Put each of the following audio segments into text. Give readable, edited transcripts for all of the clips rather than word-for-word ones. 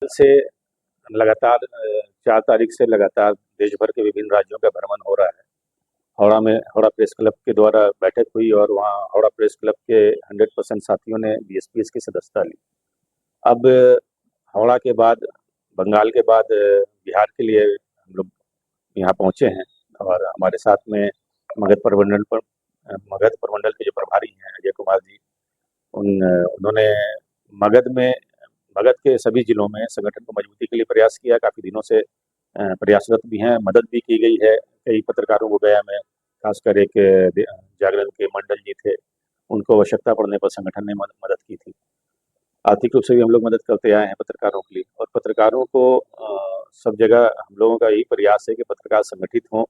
से लगातार 4 तारीख से लगातार देश भर के विभिन्न राज्यों का भ्रमण हो रहा है। हावड़ा में हावड़ा प्रेस क्लब के द्वारा बैठक हुई और वहाँ हावड़ा प्रेस क्लब के 100% साथियों ने बीएसपीएस की सदस्यता ली। अब हावड़ा के बाद, बंगाल के बाद बिहार के लिए हम लोग यहाँ पहुँचे हैं और हमारे साथ में मगध प्रमंडल के जो प्रभारी हैं अजय कुमार जी, उन्होंने मगध में मगध के सभी जिलों में संगठन को मजबूती के लिए प्रयास किया। काफ़ी दिनों से प्रयासरत भी हैं, मदद भी की गई है। कई पत्रकारों को गया में, खासकर एक जागरण के मंडल जी थे, उनको आवश्यकता पड़ने पर संगठन ने मदद की थी। आर्थिक रूप से भी हम लोग मदद करते आए हैं पत्रकारों के लिए, और पत्रकारों को सब जगह हम लोगों का यही प्रयास है कि पत्रकार संगठित हों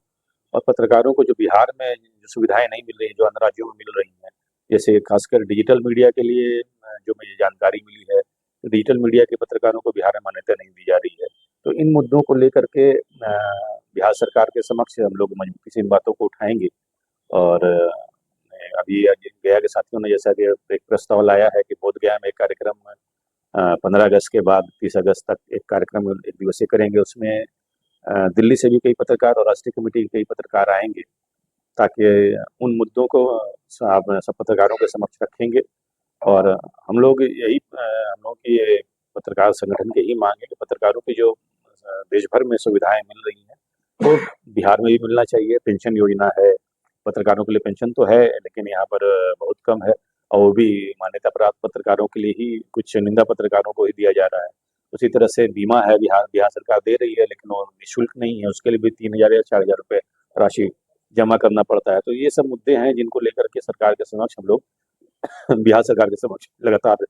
और पत्रकारों को जो बिहार में जो सुविधाएं नहीं मिल रही, जो अन्य राज्यों में मिल रही हैं, जैसे खासकर डिजिटल मीडिया के लिए जो मुझे जानकारी मिली है, तो डिजिटल मीडिया के पत्रकारों को बिहार में मान्यता नहीं दी जा रही है। तो इन मुद्दों को लेकर के बिहार सरकार के समक्ष हम लोग मजबूती से इन बातों को उठाएंगे। और अभी गया के साथियों ने जैसा कि एक प्रस्ताव लाया है कि बोधगया में एक कार्यक्रम 15 अगस्त के बाद 30 अगस्त तक एक कार्यक्रम एक दिवसीय करेंगे। उसमें दिल्ली से भी कई पत्रकार और राष्ट्रीय कमेटी के कई पत्रकार आएंगे, ताकि उन मुद्दों को सब पत्रकारों के समक्ष रखेंगे। और हम लोग हम लोग की ये पत्रकार संगठन की यही मांग है कि पत्रकारों की जो देश भर में सुविधाएं मिल रही हैं, वो बिहार में भी मिलना चाहिए। पेंशन योजना है, पत्रकारों के लिए पेंशन तो है, लेकिन यहाँ पर बहुत कम है, और वो भी मान्यता प्राप्त पत्रकारों के लिए ही, कुछ चुनिंदा पत्रकारों को ही दिया जा रहा है। उसी तरह से बीमा है, बिहार सरकार दे रही है, लेकिन वो निःशुल्क नहीं है, उसके लिए भी 3000 या 4000 रुपये राशि जमा करना पड़ता है। तो ये सब मुद्दे हैं जिनको लेकर के सरकार के समक्ष हम लोग बिहार सरकार के समक्ष लगातार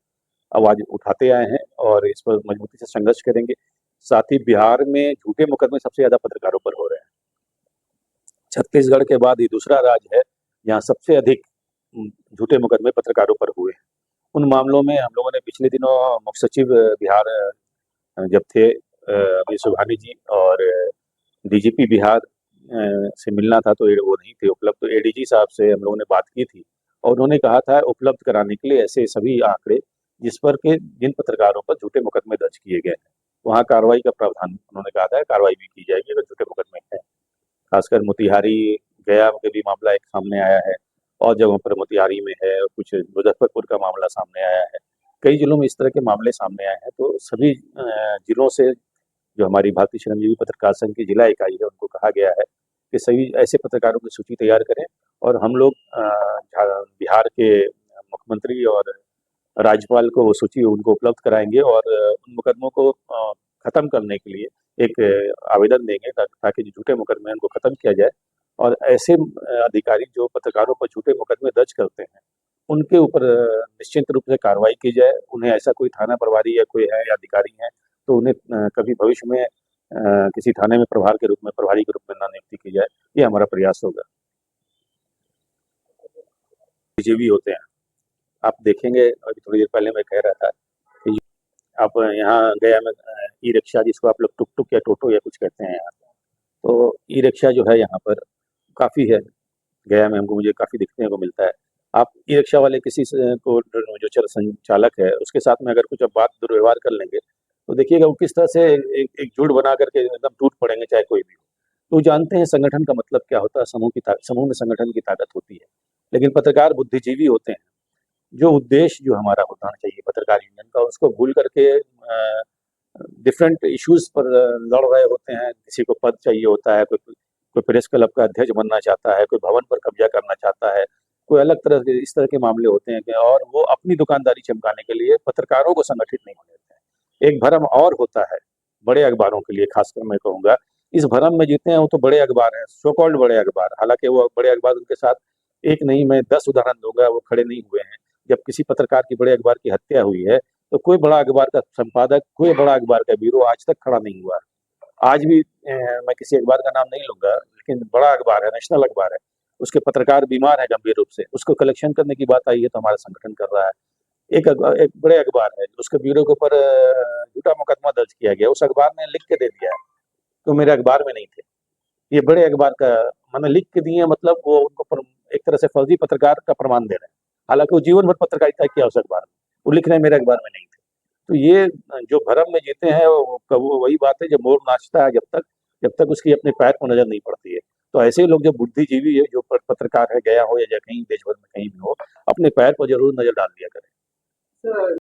आवाज उठाते आए हैं और इस पर मजबूती से संघर्ष करेंगे। साथ ही बिहार में झूठे मुकदमे सबसे ज्यादा पत्रकारों पर हो रहे हैं। छत्तीसगढ़ के बाद ये दूसरा राज्य है जहाँ सबसे अधिक झूठे मुकदमे पत्रकारों पर हुए हैं। उन मामलों में हम लोगों ने पिछले दिनों मुख्य सचिव बिहार जब थे अभी सुभानी जी, और डीजीपी बिहार से मिलना था, तो वो नहीं थे उपलब्ध, तो एडीजी साहब से हम लोगों ने बात की थी और उन्होंने कहा था उपलब्ध कराने के लिए ऐसे सभी आंकड़े जिस पर के जिन पत्रकारों पर झूठे मुकदमे दर्ज किए गए हैं, वहाँ कार्रवाई का प्रावधान उन्होंने कहा था, कार्रवाई भी की जाएगी अगर झूठे मुकदमे हैं। खासकर मोतिहारी, गया के भी मामला एक सामने आया है, और जगहों पर मोतिहारी में है, और कुछ मुजफ्फरपुर का मामला सामने आया है। कई जिलों में इस तरह के मामले सामने आए हैं। तो सभी जिलों से जो हमारी भारतीय श्रमजीवी पत्रकार संघ की जिला इकाई है, उनको कहा गया है कि सभी ऐसे पत्रकारों की सूची तैयार करें, और हम लोग बिहार के मुख्यमंत्री और राज्यपाल को वो सूची उनको उपलब्ध कराएंगे और उन मुकदमों को खत्म करने के लिए एक आवेदन देंगे, ताकि जो झूठे मुकदमे हैं उनको खत्म किया जाए, और ऐसे अधिकारी जो पत्रकारों पर झूठे मुकदमे दर्ज करते हैं, उनके ऊपर निश्चित रूप से कार्रवाई की जाए। उन्हें ऐसा कोई थाना प्रभारी या कोई है या अधिकारी है, तो उन्हें कभी भविष्य में किसी थाने में प्रभारी के रूप में ना नियुक्ति की जाए। ये हमारा प्रयास होगा। जीवी होते हैं, आप देखेंगे, अभी थोड़ी देर पहले मैं कह रहा था कि आप यहाँ गया में ई रिक्शा, जिसको आप लोग टुक टुक या टोटो या कुछ कहते हैं यहाँ, तो ई रिक्शा जो है यहाँ पर काफ़ी है। गया में मुझे काफ़ी दिखने को मिलता है। आप ई रिक्शा वाले किसी से को जो संचालक है उसके साथ में अगर कुछ आप दुर्व्यवहार कर लेंगे, तो देखिएगा वो किस तरह से एक झुंड बना करके एकदम टूट पड़ेंगे, चाहे कोई भी हो। तो जानते हैं संगठन का मतलब क्या होता है, समूह में संगठन की ताकत होती है। लेकिन पत्रकार बुद्धिजीवी होते हैं, जो उद्देश्य जो हमारा होना चाहिए पत्रकार यूनियन का, उसको भूल करके डिफरेंट इश्यूज पर लड़ रहे होते हैं। किसी को पद चाहिए होता है, कोई प्रेस क्लब का अध्यक्ष बनना चाहता है, कोई भवन पर कब्जा करना चाहता है, कोई अलग तरह के इस तरह के मामले होते हैं कि, और वो अपनी दुकानदारी चमकाने के लिए पत्रकारों को संगठित नहीं होने देते हैं। एक भरम और होता है बड़े अखबारों के लिए, खासकर मैं कहूँगा, इस भरम में जीते हैं वो तो बड़े अखबार हैं, सो कॉल्ड बड़े अखबार, हालांकि वो बड़े अखबार उनके साथ एक नहीं, मैं 10 उदाहरण दूंगा, वो खड़े नहीं हुए हैं। जब किसी पत्रकार की बड़े अखबार की हत्या हुई है, तो कोई बड़ा अखबार का संपादक, कोई बड़ा अखबार का ब्यूरो आज तक खड़ा नहीं हुआ। आज भी मैं किसी अखबार का नाम नहीं लूंगा, लेकिन बड़ा अखबार है, नेशनल अखबार है, उसके पत्रकार बीमार है गंभीर रूप से, उसको कलेक्शन करने की बात आई है तो हमारा संगठन कर रहा है। एक बड़े अखबार है, उसके ब्यूरो के ऊपर झूठा मुकदमा दर्ज किया गया, उस अखबार ने लिख के दे दिया है तो मेरे अखबार में नहीं थे। ये बड़े अखबार का मैंने लिख के दिए, मतलब वो उनको एक तरह से फर्जी पत्रकार का प्रमाण दे रहे हैं, हालांकि वो जीवन भर पत्रकारिता किया उस अखबार में, वो लिख रहे हैं मेरे अखबार में नहीं थे। तो ये जो भरम में जीते हैं वो वही बात है, जब मोर नाचता है जब तक उसकी अपने पैर को नजर नहीं पड़ती है। तो ऐसे लोग जो बुद्धिजीवी है, जो पत्रकार है, गया हो या कहीं देश भर में कहीं भी हो, अपने पैर को जरूर नजर डाल लिया करें।